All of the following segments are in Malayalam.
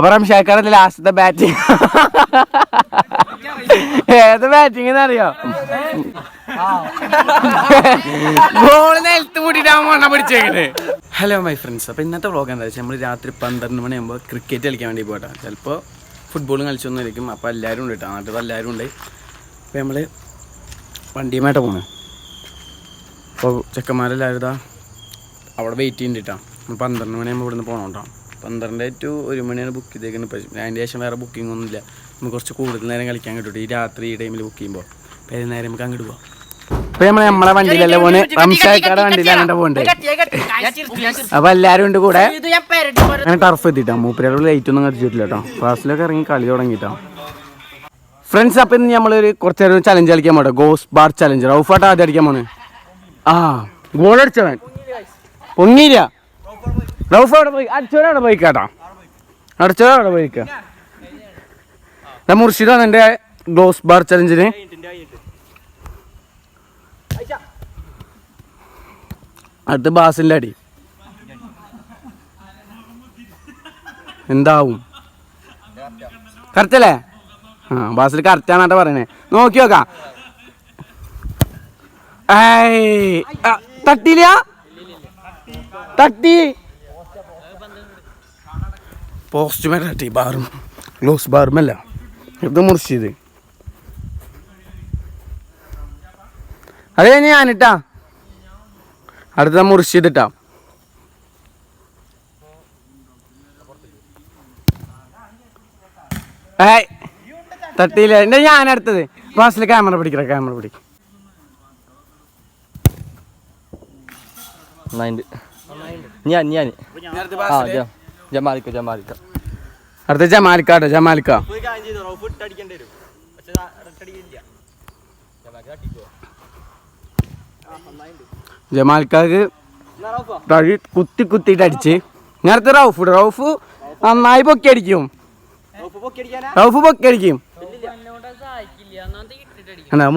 അപ്പൊ റംഷാക്കാരല്ലേ ലാസ്റ്റത്തെ ബാറ്റിങ്. ഏത് ബാറ്റിംഗ് അറിയോ? ബോൾ നിലത്ത് കൂട്ടിട്ടാ പിടിച്ചേക്കണേ. ഹലോ മൈ ഫ്രണ്ട്സ്, അപ്പോൾ ഇന്നത്തെ വ്ളോഗ് എന്താ വെച്ചാൽ നമ്മൾ രാത്രി 12 മണിയാകുമ്പോൾ ക്രിക്കറ്റ് കളിക്കാൻ വേണ്ടി പോയിട്ടാ. ചിലപ്പോൾ ഫുട്ബോളും കളിച്ചൊന്നും ഇരിക്കും. അപ്പോൾ എല്ലാവരും ഉണ്ട് കേട്ടോ, നാട്ടിൽ എല്ലാവരും ഉണ്ട്. അപ്പോൾ നമ്മൾ വണ്ടിയുമായിട്ടാണ് പോകുന്നത്. അപ്പോൾ ചെക്കന്മാരെല്ലാവരും ഇതാ അവിടെ വെയിറ്റ് ചെയ്യുന്നുണ്ട് കേട്ടോ. 12 മണിയാകുമ്പോൾ ഇവിടെ നിന്ന് പോകണം കേട്ടോ. 12 to 1 മണിയാണ് ബുക്ക് ചെയ്തേക്കുന്നത്. ഇപ്പോൾ അതിൻ്റെ ശേഷം വേറെ ബുക്കിംഗ് ഒന്നുമില്ല. നമുക്ക് കുറച്ച് കൂടുതൽ നേരം കളിക്കാൻ കിട്ടും ഈ രാത്രി ഈ ടൈമിൽ ബുക്ക് ചെയ്യുമ്പോൾ. അപ്പോൾ ഏത് നേരം നമുക്ക് അങ്ങോട്ട് പോകാം. അപ്പോൾ നമ്മളെ വണ്ടിയിലല്ലേ പോകുന്നത്, റംഷാക്കാരുടെ വണ്ടിയിലാണ് പോകുന്നത്. അപ്പോൾ എല്ലാവരും ഉണ്ട് കൂടെ. അങ്ങനെ ടർഫ് എത്തിയിട്ടാ. മൂപ്പരയോട് ലൈറ്റ് ഒന്നും കത്തിച്ചിട്ടില്ല കേട്ടോ. ക്ലാസ്സിലൊക്കെ ഇറങ്ങി കളി തുടങ്ങിയിട്ടാ ഫ്രണ്ട്സ്. അപ്പം ഇന്ന് നമ്മളൊരു കുറച്ച് നേരം ചലഞ്ച് കളിക്കാൻ പോട്ടെ. Goes bar challenge. റൗഫാട്ട് ആദ്യം അടിക്കാൻ പോണ്. ഗോൾ അടിച്ചവൻ പൊങ്ങിയില്ല. റൗഫ് അവിടെ പോയി അടിച്ചവരവിടെ പോയിക്കാട്ടാ. അടിച്ചവരവിടെ പോയിക്കാ. മുർഷിദാണ് എൻ്റെ ഗോസ് ബാർ ചലഞ്ചിന്. അടുത്ത് ബാസിൻ്റെ അടി എന്താവും? കറക്റ്റല്ലേ? ബാസിൽ കറക്റ്റാന്നാട്ടാ പറയണേ. നോക്കി നോക്കാം. തട്ടിയില്ല, തട്ടി പോസ്റ്റ് മേലെ തട്ടി. ബാറും ഗ്ലോസ് ബാറുമല്ല, ഇത് മുർഷിദ്. അത് കഴിഞ്ഞ് ഞാനിട്ടാ. അടുത്ത മുർഷിദ് ഇട്ടാ. തട്ടിയില്ല. എൻ്റെ ഞാനടുത്തത് ക്ലാസ്സിൽ ക്യാമറ പിടിക്കറ, ക്യാമറ പിടിക്കും. അടുത്ത ജമാലിക്കാട്ടോ. ജമാലിക്കാക്ക് കുത്തിയിട്ട് അടിച്ച്. നേരത്തെ റൗഫ് നന്നായി പൊക്കി അടിക്കും.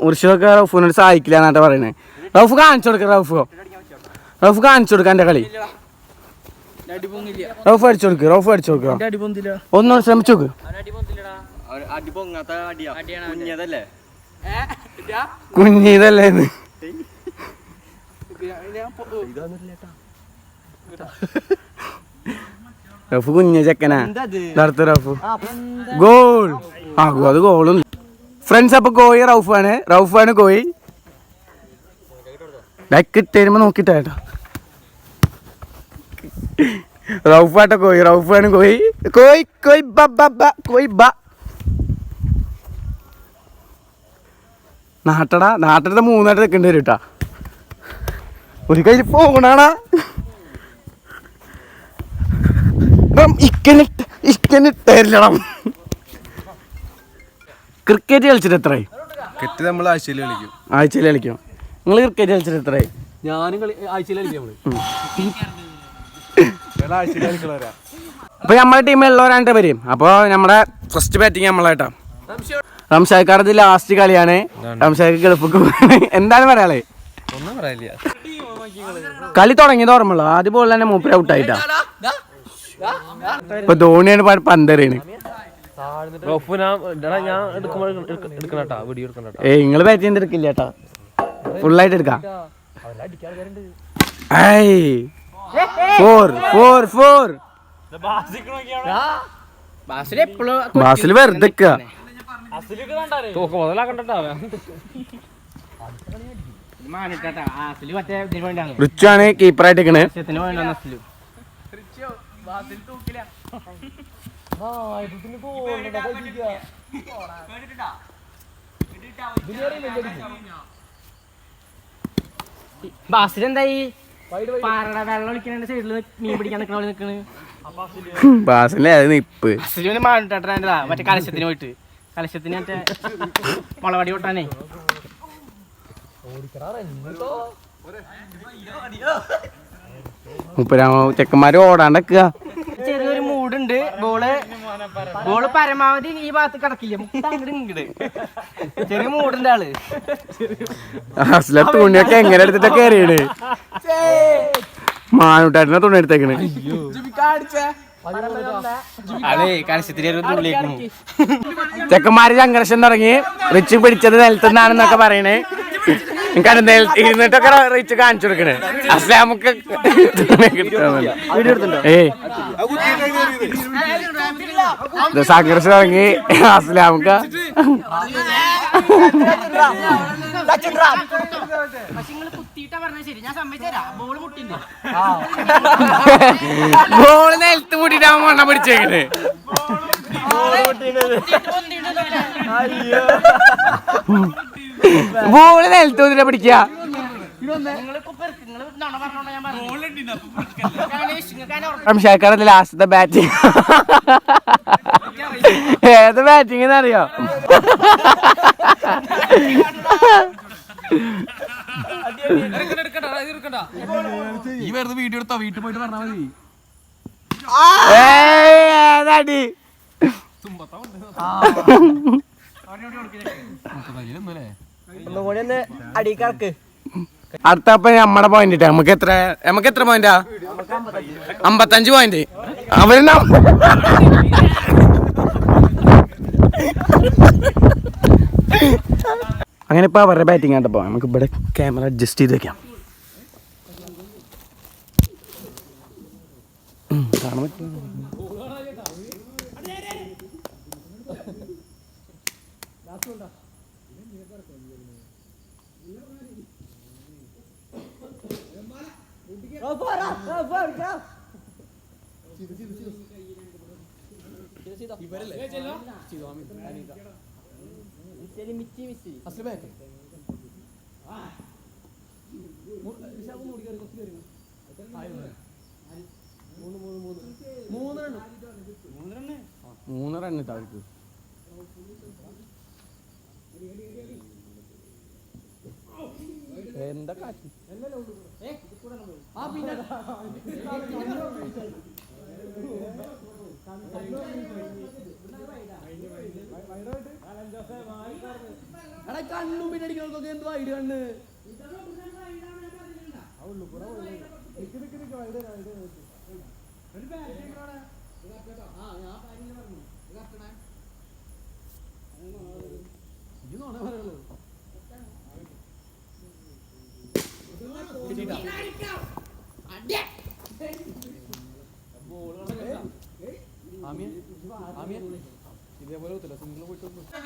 മുർഷിദൊക്കെ റൗഫിനോട് സഹായിക്കില്ല എന്നാട്ടാ പറയണേ. റൗഫ് കാണിച്ചു കൊടുക്ക. റൗഫ് കാണിച്ചു കൊടുക്ക എൻ്റെ കളി. റൗഫ് അടിച്ചു കൊടുക്കുക. ഒന്നുകൂടെ ശ്രമിച്ചു നോക്ക്. കുഞ്ഞിതല്ലേന്ന് റഫ് കുഞ്ഞ ചെക്കനാ. അടുത്ത റഫ് ഗോൾ. അത് ഗോളും ഫ്രണ്ട്സ്. അപ്പൊ കോയി റൗഫാണ് കോയി. ബാക്ക് തരുമ്പോ നോക്കിട്ടാ. റൗഫാട്ടോ റൗഫാണ് കോയി. നാട്ടത്തെ 3 നിൽക്കേണ്ടി വരും കേട്ടാ. ഒരു കയ്യിൽ പോകണാണാ. ഇക്കനിട്ടേരില്ലണം. ക്രിക്കറ്റ് കളിച്ചിട്ട് എത്രയായി? ക്രിക്കറ്റ് നമ്മൾ ആഴ്ചയിൽ കളിക്കും. നിങ്ങൾ ക്രിക്കറ്റ് കളിച്ചിട്ട് എത്രയായി? ഞാനും ആഴ്ചയിൽ കളിക്കാം. അപ്പൊ നമ്മളെ ടീമിലുള്ളവരാണ് വരും. അപ്പോൾ നമ്മുടെ ഫസ്റ്റ് ബാറ്റിങ് നമ്മളായിട്ടാ. റംഷാക്കാരത് ലാസ്റ്റ് കളിയാണ്. റംഷാക്ക് ഗൾഫിക്ക് എന്താണ് പറയാളേ? ഒന്നും പറയില്ല. കളി തുടങ്ങിയത് ഓർമ്മയുള്ളൂ. ആദ്യ ബോളിൽ തന്നെ മൂപ്പര് ഔട്ടായിട്ടാ. ഇപ്പൊ ധോണിയാണ് പന്തറിയാണ്. നിങ്ങള് ബാറ്റ് ചെയ്ത് എടുക്കില്ല ചേട്ടാ, ഫുള്ളായിട്ട് എടുക്കാം. ബാസിൽ വെറുതെ റിച്ചാണ് കീപ്പറായിട്ട് നിൽക്കണേ. ബാസിലെന്തായി പാറയുടെ വെള്ളം ഒളിക്കണ സൈഡില് മീൻ പിടിക്കാൻ നിൽക്കണ ബാസിലെ നിപ്പ് മറ്റേ കലശത്തിന് പോയിട്ട് കലശത്തിന് മറ്റേ മുളവടി കൊട്ടാനേ. ചെക്കന്മാര് ഓടാണ്ടക്കുക. ചെറിയൊരു മൂടുണ്ട്. ബോള് പരമാവധി ഈ ഭാഗത്ത് കിടക്കില്ല. ഇങ്ങട് ചെറിയ മൂടുണ്ട് ആള്. തുണിയൊക്കെ എങ്ങനെ എടുത്തിട്ടൊക്കെ എറിയണേ. മാനൂട്ടാട്ടിനെ തുണി എടുത്തേക്കണ്. അതെ കലശത്തിലേക്ക് ചെക്കന്മാര് സംഘർഷം തുടങ്ങി. റിച്ച് പിടിച്ചത് നിലത്തുനിന്നാണെന്നൊക്കെ പറയണേ. എനിക്ക് ഇരുന്നിട്ടൊക്കെ റിച്ച് കാണിച്ചു കൊടുക്കണേ. അസ്ലാമക്ക് സംഘർഷം തുടങ്ങി. അസ്ലാമക്ക് ബോള് നിലത്ത് മുട്ടിട്ടാ മണ്ണ പിടിച്ചേക്കണേ. ബോള് നിലത്ത് മുട്ടിട്ടാ പിടിക്ക. റംഷാക്കാരല്ലേ ലാസ്റ്റത്തെ ബാറ്റിംഗ്? ഏത് ബാറ്റിംഗ് എന്നറിയോ? ഈ വെറുതെ വീഡിയോ എടുത്തോ, വീട്ടിൽ പോയിട്ട് പറഞ്ഞാൽ മതി. ഏതാടി അടുത്തപ്പ നമ്മടെ പോയിന്റ് ഇട്ടാ. നമുക്ക് എത്ര പോയിന്റാ? 55 പോയിന്റ്. അവര് അങ്ങനെ ഇപ്പൊ അവരുടെ ബാറ്റിംഗ് ആണ്ടപ്പോ നമുക്ക് ഇവിടെ ക്യാമറ അഡ്ജസ്റ്റ് ചെയ്ത് വെക്കാം. കാണാൻ പറ്റില്ല. മൂന്ന് റണ്ണ് ഇട്ടാ അവർക്ക്. എന്താ കാറ്റ്? കണ്ണു പിന്നടിക്കണൊക്കെ എന്തോ ഐഡിയ കണ്ണ്.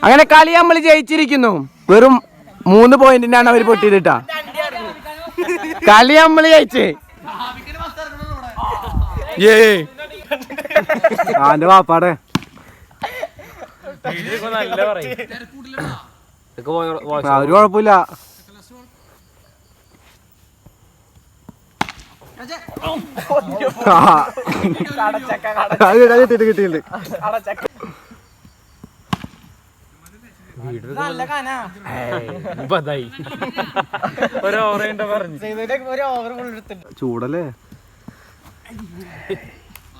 അങ്ങനെ കളി നമ്മൾ ജയിച്ചിരിക്കുന്നു. വെറും 3 പോയിന്റിനാണ് അവർ പൊട്ടിയിട്ടാ. കളി നമ്മൾ ജയിച്ചേ. ആന്റെ വാപ്പാടെ ഒരു കുഴപ്പമില്ല. കിട്ടിയിട്ടുണ്ട്. ചൂടല്ലേ,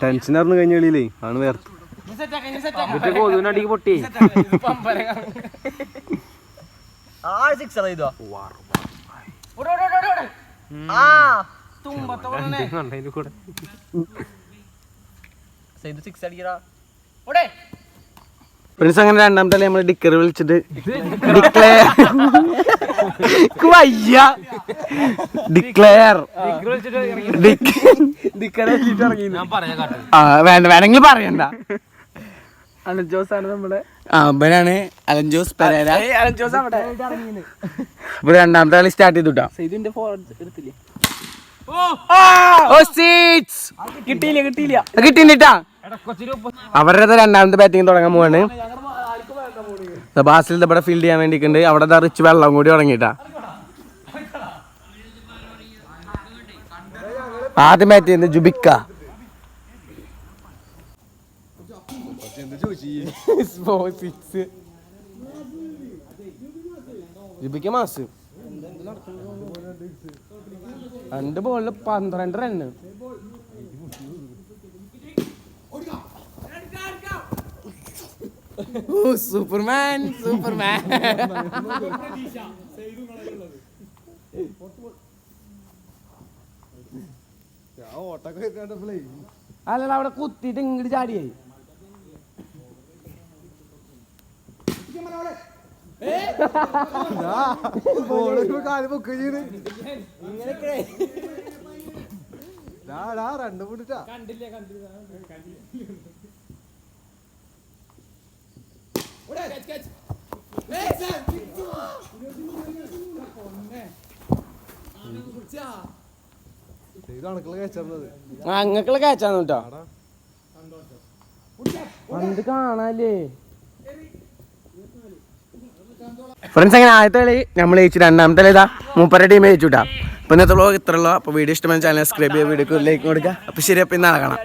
ടെൻഷൻ അറിഞ്ഞു കഴിഞ്ഞ കളിയിലേ ആണ് വേർത്ത്. കൊതുവിനടിക്ക് പൊട്ടി. പ്രിൻസ് അങ്ങനെ രണ്ടാമത്തെ നമ്മൾ ഡിക്കർ വിളിച്ചിട്ട് വേണമെങ്കിൽ പറയണ്ട. അലഞ്ചോസാണ് നമ്മുടെ അവനാണ് അലഞ്ചോസ് പെരേര. അപ്പൊ രണ്ടാമത്തെ കളി സ്റ്റാർട്ട് ചെയ്തുട്ടാ. കിട്ടിയിട്ടാ അവരുടെ രണ്ടാമത്തെ ബാറ്റിംഗ് തുടങ്ങാൻ പോവാണ്. ബാസിൽ ഇവിടെ ഫീൽഡ് ചെയ്യാൻ വേണ്ടിട്ടുണ്ട്. അവിടെ റിച്ച് വെള്ളം കൂടി തുടങ്ങിട്ടാ. ആദ്യം ബാറ്റ് ചെയ്യുന്നത് ജുബിക്ക. ജുബിക്ക മാസ് 2 ബോളില് 12 റണ്ണ്. സൂപ്പർമാൻ ഓട്ടൊക്കെ അല്ലല്ല അവിടെ കുത്തിയിട്ട് ഇങ്ങോട്ട് ചാടിയായി. രണ്ട് പൊട്ടിട്ടാ അങ്ങക്കുള്ള കാച്ചാന്ന് കേട്ടോ. പണ്ട് കാണാല്ലേ ഫ്രണ്ട്സ്. അങ്ങനെ ആദ്യത്തെ കളി നമ്മൾ ജയിച്ചു. രണ്ടാമത്തെ കളി ഇതാ മൂപ്പര ടീം ജയിച്ചു കേട്ടാ. അപ്പൊ ഇന്നത്തെ വ്ലോഗ് ഇത്ര ഉള്ളൂ. അപ്പൊ വീഡിയോ ഇഷ്ടമായ ചാനൽ സബ്സ്ക്രൈബ് ചെയ്യുക, വീഡിയോക്ക് ലൈക്ക് കൊടുക്കുക. അപ്പൊ ശരി, അപ്പൊ ഇന്നാളെ കാണാം.